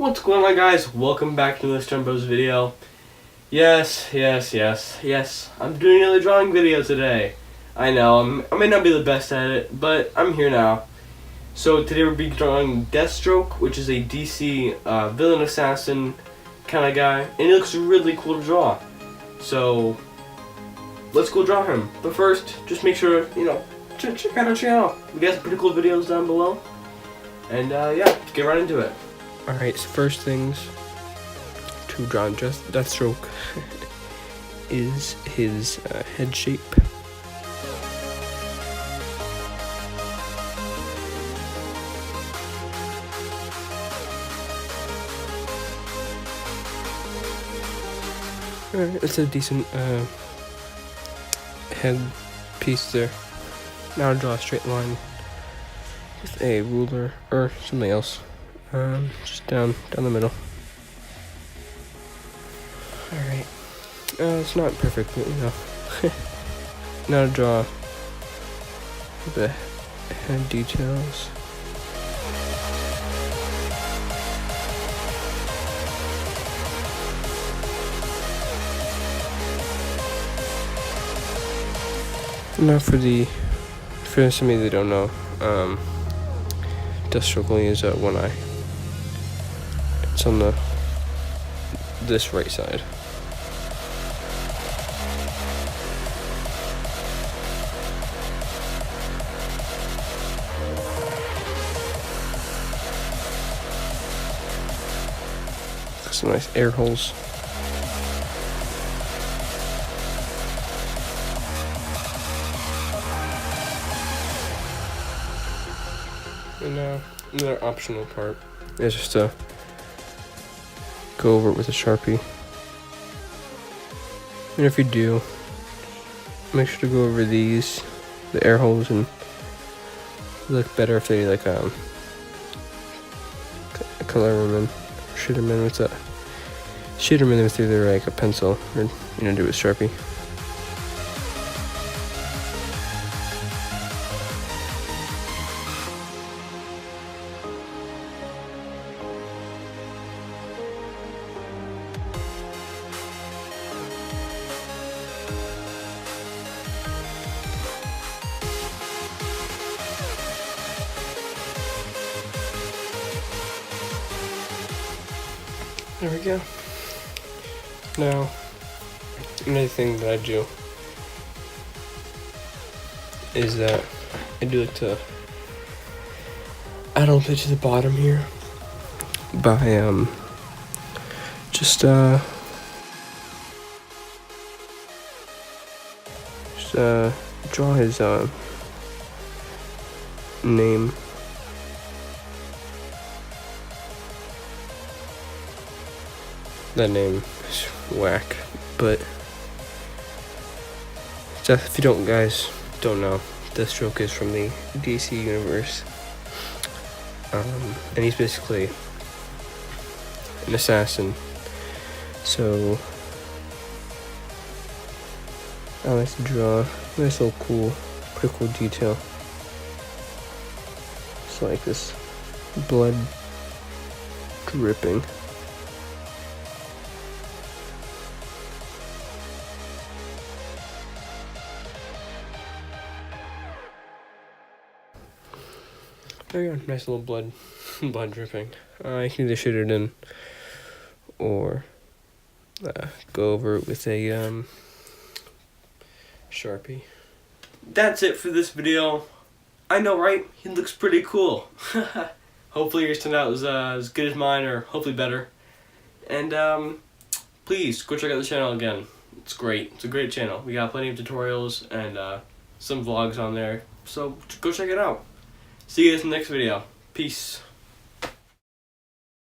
What's going on, guys? Welcome back to this Bros video. Yes, I'm doing another drawing video today. I know, I may not be the best at it, but I'm here now. So today we'll be drawing Deathstroke, which is a DC villain assassin kind of guy, and he looks really cool to draw. So let's go draw him. But first, just make sure, check out our channel. We got some pretty cool videos down below. And yeah, let's get right into it. Alright, so first things to draw Deathstroke is his head shape. Alright, that's a decent head piece there. Now I'll draw a straight line with a ruler or something else. Just down the middle. Alright. It's not perfect, but now to draw the head details. Now for some of you that don't know, Deathstroke only has one eye. It's on this right side. Got some nice air holes. And now another optional part is just to go over it with a Sharpie. And if you do, make sure to go over the air holes, and look better if they color them in, shade them in with with either like a pencil or do a Sharpie. There we go. Now, another thing that I do is that I do like to add a little bit to the bottom here by just draw his name. That name is whack, but if you guys don't know, Deathstroke is from the DC universe, and he's basically an assassin. So I like to draw a nice little pretty cool detail. It's like this blood dripping. There you go, nice little blood dripping. You can either shoot it in or go over it with a Sharpie. That's it for this video. I know, right? He looks pretty cool. Hopefully yours turned out as good as mine, or hopefully better. And please go check out the channel again. It's great. It's a great channel. We got plenty of tutorials and some vlogs on there. So go check it out. See you guys in the next video. Peace.